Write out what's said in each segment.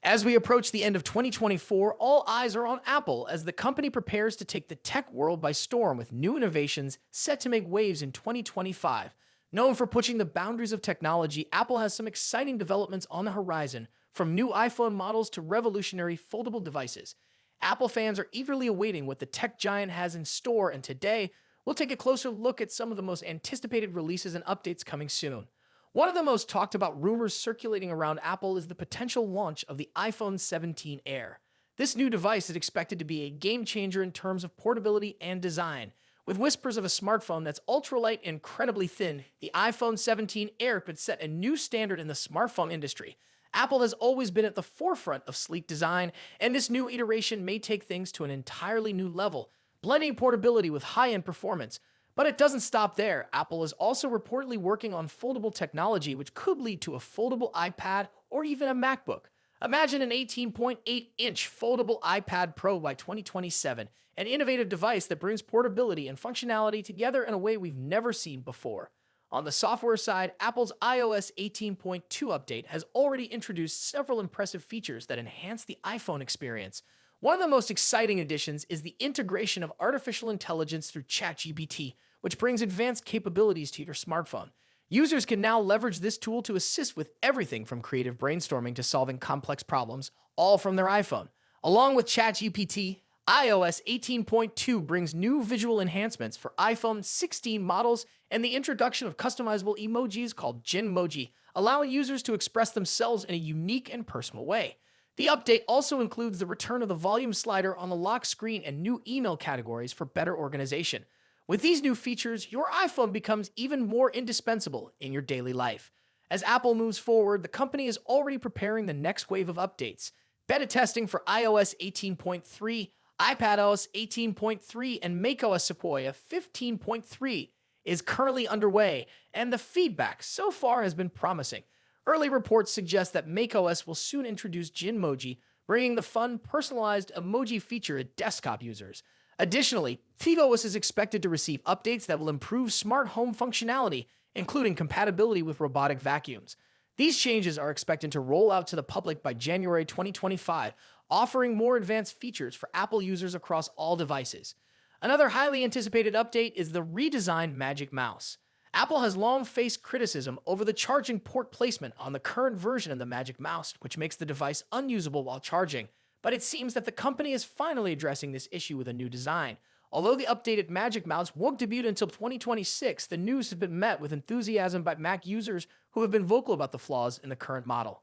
As we approach the end of 2024, all eyes are on Apple as the company prepares to take the tech world by storm with new innovations set to make waves in 2025. Known for pushing the boundaries of technology, Apple has some exciting developments on the horizon, from new iPhone models to revolutionary foldable devices. Apple fans are eagerly awaiting what the tech giant has in store, and today, we'll take a closer look at some of the most anticipated releases and updates coming soon. One of the most talked about rumors circulating around Apple is the potential launch of the iPhone 17 Air. This new device is expected to be a game changer in terms of portability and design. With whispers of a smartphone that's ultralight and incredibly thin, the iPhone 17 Air could set a new standard in the smartphone industry. Apple has always been at the forefront of sleek design, and this new iteration may take things to an entirely new level, blending portability with high-end performance. But it doesn't stop there. Apple is also reportedly working on foldable technology, which could lead to a foldable iPad or even a MacBook. Imagine an 18.8-inch foldable iPad Pro by 2027, an innovative device that brings portability and functionality together in a way we've never seen before. On the software side, Apple's iOS 18.2 update has already introduced several impressive features that enhance the iPhone experience. One of the most exciting additions is the integration of artificial intelligence through ChatGPT, which brings advanced capabilities to your smartphone. Users can now leverage this tool to assist with everything from creative brainstorming to solving complex problems, all from their iPhone. Along with ChatGPT, iOS 18.2 brings new visual enhancements for iPhone 16 models and the introduction of customizable emojis called Jinmoji, allowing users to express themselves in a unique and personal way. The update also includes the return of the volume slider on the lock screen and new email categories for better organization. With these new features, your iPhone becomes even more indispensable in your daily life. As Apple moves forward, the company is already preparing the next wave of updates. Beta testing for iOS 18.3, iPadOS 18.3, and macOS Sequoia 15.3 is currently underway, and the feedback so far has been promising. Early reports suggest that macOS will soon introduce Jinmoji, bringing the fun, personalized emoji feature to desktop users. Additionally, tvOS is expected to receive updates that will improve smart home functionality, including compatibility with robotic vacuums. These changes are expected to roll out to the public by January 2025, offering more advanced features for Apple users across all devices. Another highly anticipated update is the redesigned Magic Mouse. Apple has long faced criticism over the charging port placement on the current version of the Magic Mouse, which makes the device unusable while charging. But it seems that the company is finally addressing this issue with a new design. Although the updated Magic Mouse won't debut until 2026, the news has been met with enthusiasm by Mac users who have been vocal about the flaws in the current model.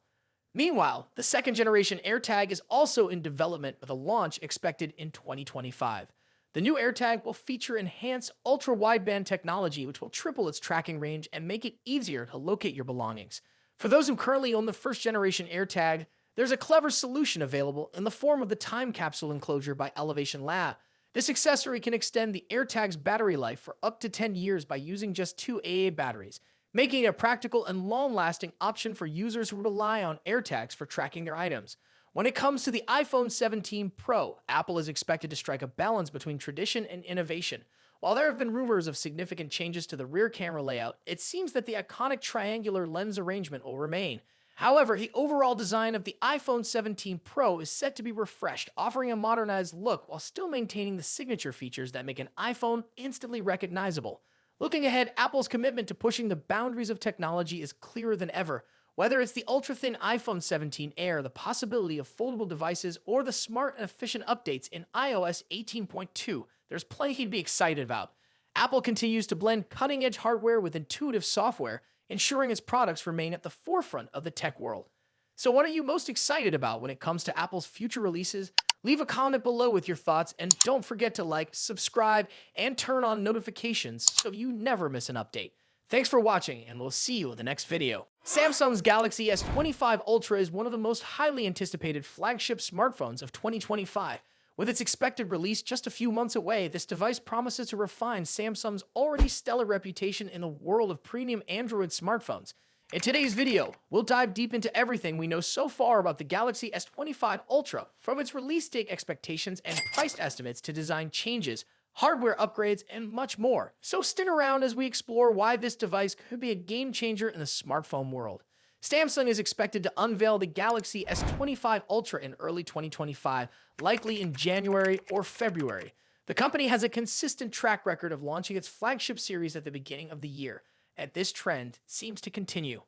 Meanwhile, the second generation AirTag is also in development with a launch expected in 2025. The new AirTag will feature enhanced ultra-wideband technology, which will triple its tracking range and make it easier to locate your belongings. For those who currently own the first-generation AirTag, there's a clever solution available in the form of the time capsule enclosure by Elevation Lab. This accessory can extend the AirTag's battery life for up to 10 years by using just 2 AA batteries, making it a practical and long-lasting option for users who rely on AirTags for tracking their items. When it comes to the iPhone 17 Pro, Apple is expected to strike a balance between tradition and innovation. While there have been rumors of significant changes to the rear camera layout, it seems that the iconic triangular lens arrangement will remain. However, the overall design of the iPhone 17 Pro is set to be refreshed, offering a modernized look while still maintaining the signature features that make an iPhone instantly recognizable. Looking ahead, Apple's commitment to pushing the boundaries of technology is clearer than ever. Whether it's the ultra-thin iPhone 17 Air, the possibility of foldable devices, or the smart and efficient updates in iOS 18.2, there's plenty to be excited about. Apple continues to blend cutting-edge hardware with intuitive software, ensuring its products remain at the forefront of the tech world. So what are you most excited about when it comes to Apple's future releases? Leave a comment below with your thoughts, and don't forget to like, subscribe, and turn on notifications so you never miss an update. Thanks for watching, and we'll see you in the next video. Samsung's Galaxy S25 Ultra is one of the most highly anticipated flagship smartphones of 2025. With its expected release just a few months away, this device promises to refine Samsung's already stellar reputation in the world of premium Android smartphones. In today's video, we'll dive deep into everything we know so far about the Galaxy S25 Ultra, from its release date expectations and price estimates to design changes, hardware upgrades, and much more. So stick around as we explore why this device could be a game changer in the smartphone world. Samsung is expected to unveil the Galaxy S25 Ultra in early 2025, likely in January or February. The company has a consistent track record of launching its flagship series at the beginning of the year, and this trend seems to continue.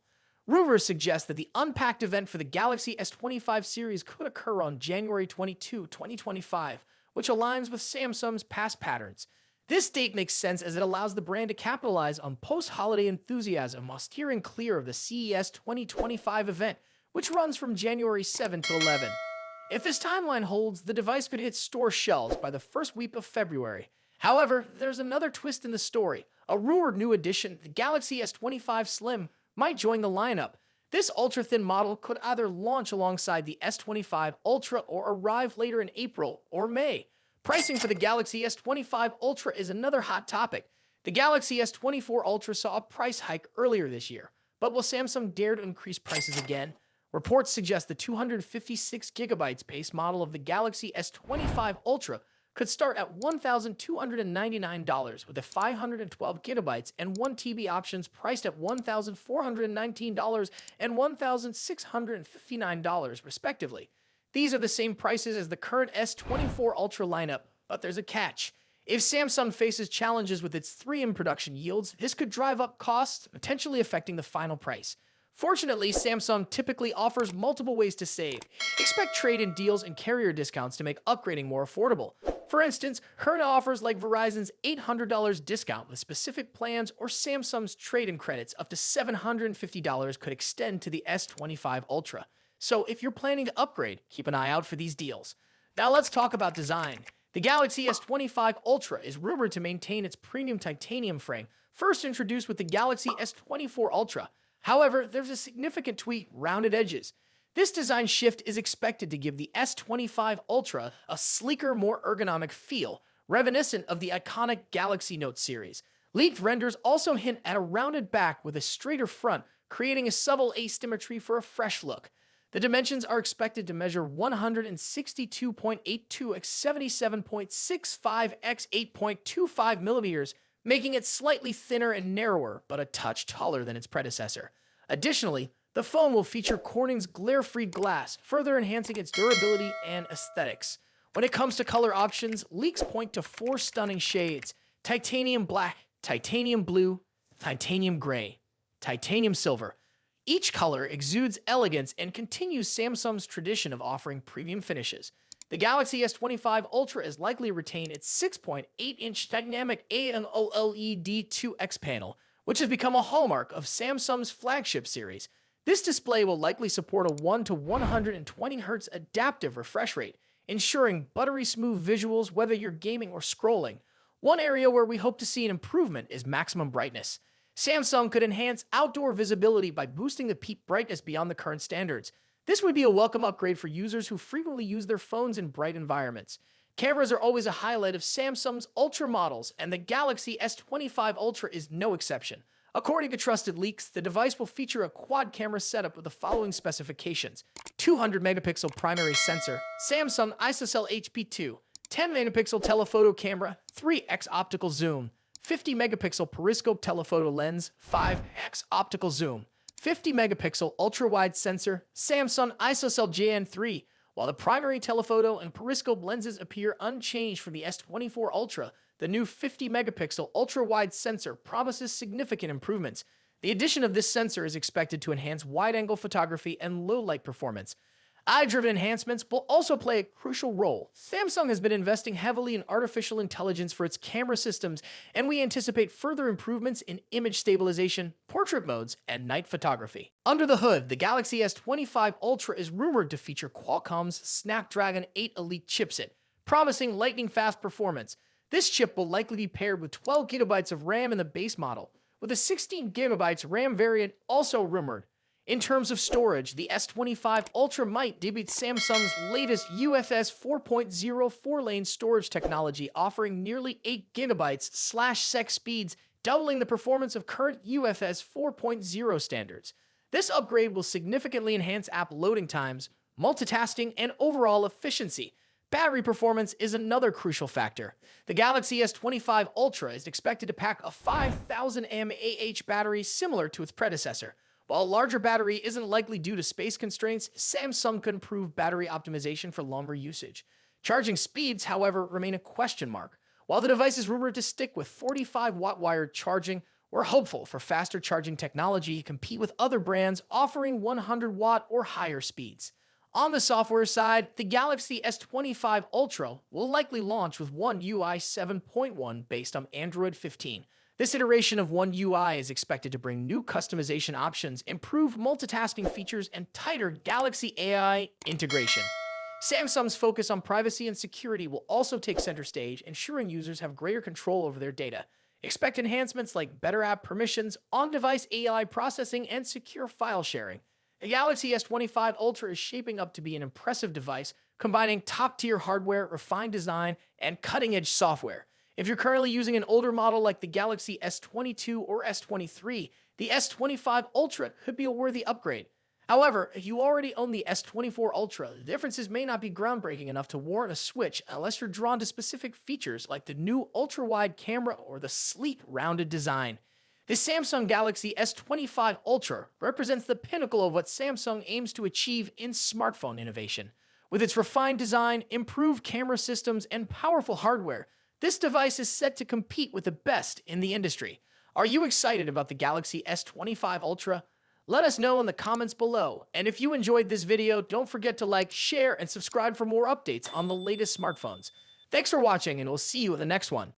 Rumors suggest that the unpacked event for the Galaxy S25 series could occur on January 22, 2025, which aligns with Samsung's past patterns. This date makes sense as it allows the brand to capitalize on post-holiday enthusiasm while steering clear of the CES 2025 event, which runs from January 7 to 11. If this timeline holds, the device could hit store shelves by the first week of February. However, there's another twist in the story. A rumored new addition, the Galaxy S25 Slim, might join the lineup. This ultra-thin model could either launch alongside the S25 Ultra or arrive later in April or May. Pricing for the Galaxy S25 Ultra is another hot topic. The Galaxy S24 Ultra saw a price hike earlier this year, but will Samsung dare to increase prices again? Reports suggest the 256GB base model of the Galaxy S25 Ultra could start at $1,299 with the 512GB and 1TB options priced at $1,419 and $1,659 respectively. These are the same prices as the current S24 Ultra lineup, but there's a catch. If Samsung faces challenges with its 3M production yields, this could drive up costs, potentially affecting the final price. Fortunately, Samsung typically offers multiple ways to save. Expect trade-in deals and carrier discounts to make upgrading more affordable. For instance, current offers like Verizon's $800 discount with specific plans or Samsung's trade-in credits up to $750 could extend to the S25 Ultra. So if you're planning to upgrade, keep an eye out for these deals. Now let's talk about design. The Galaxy S25 Ultra is rumored to maintain its premium titanium frame, first introduced with the Galaxy S24 Ultra. However, there's a significant tweak: rounded edges. This design shift is expected to give the S25 Ultra a sleeker, more ergonomic feel, reminiscent of the iconic Galaxy Note series. Leaked renders also hint at a rounded back with a straighter front, creating a subtle asymmetry for a fresh look. The dimensions are expected to measure 162.82 x 77.65 x 8.25 millimeters, making it slightly thinner and narrower, but a touch taller than its predecessor. Additionally, the phone will feature Corning's glare-free glass, further enhancing its durability and aesthetics. When it comes to color options, leaks point to 4 stunning shades: titanium black, titanium blue, titanium gray, titanium silver. Each color exudes elegance and continues Samsung's tradition of offering premium finishes. The Galaxy S25 Ultra is likely to retain its 6.8-inch dynamic AMOLED 2X panel, which has become a hallmark of Samsung's flagship series. This display will likely support a 1 to 120 Hz adaptive refresh rate, ensuring buttery smooth visuals whether you're gaming or scrolling. One area where we hope to see an improvement is maximum brightness. Samsung could enhance outdoor visibility by boosting the peak brightness beyond the current standards. This would be a welcome upgrade for users who frequently use their phones in bright environments. Cameras are always a highlight of Samsung's Ultra models, and the Galaxy S25 Ultra is no exception. According to trusted leaks, the device will feature a quad-camera setup with the following specifications: 200-megapixel primary sensor, Samsung ISOCELL HP2, 10-megapixel telephoto camera, 3x optical zoom, 50-megapixel periscope telephoto lens, 5x optical zoom, 50-megapixel ultra-wide sensor, Samsung ISOCELL JN3. While the primary telephoto and periscope lenses appear unchanged from the S24 Ultra, the new 50-megapixel ultra-wide sensor promises significant improvements. The addition of this sensor is expected to enhance wide-angle photography and low-light performance. Eye-driven enhancements will also play a crucial role. Samsung has been investing heavily in artificial intelligence for its camera systems, and we anticipate further improvements in image stabilization, portrait modes, and night photography. Under the hood, the Galaxy S25 Ultra is rumored to feature Qualcomm's Snapdragon 8 Elite chipset, promising lightning-fast performance. This chip will likely be paired with 12 GB of RAM in the base model, with a 16 GB RAM variant also rumored. In terms of storage, the S25 Ultra might debut Samsung's latest UFS 4.0 4-lane storage technology, offering nearly 8 GB/sec speeds, doubling the performance of current UFS 4.0 standards. This upgrade will significantly enhance app loading times, multitasking, and overall efficiency. Battery performance is another crucial factor. The Galaxy S25 Ultra is expected to pack a 5,000 mAh battery similar to its predecessor. While a larger battery isn't likely due to space constraints, Samsung could improve battery optimization for longer usage. Charging speeds, however, remain a question mark. While the device is rumored to stick with 45-watt wired charging, we're hopeful for faster charging technology to compete with other brands offering 100-watt or higher speeds. On the software side, the Galaxy S25 Ultra will likely launch with One UI 7.1 based on Android 15. This iteration of One UI is expected to bring new customization options, improved multitasking features, and tighter Galaxy AI integration. Samsung's focus on privacy and security will also take center stage, ensuring users have greater control over their data. Expect enhancements like better app permissions, on-device AI processing, and secure file sharing. The Galaxy S25 Ultra is shaping up to be an impressive device, combining top-tier hardware, refined design, and cutting-edge software. If you're currently using an older model like the Galaxy S22 or S23, the S25 Ultra could be a worthy upgrade. However, if you already own the S24 Ultra, the differences may not be groundbreaking enough to warrant a switch unless you're drawn to specific features like the new ultra-wide camera or the sleek, rounded design. The Samsung Galaxy S25 Ultra represents the pinnacle of what Samsung aims to achieve in smartphone innovation. With its refined design, improved camera systems, and powerful hardware, this device is set to compete with the best in the industry. Are you excited about the Galaxy S25 Ultra? Let us know in the comments below, and if you enjoyed this video, don't forget to like, share, and subscribe for more updates on the latest smartphones. Thanks for watching, and we'll see you in the next one.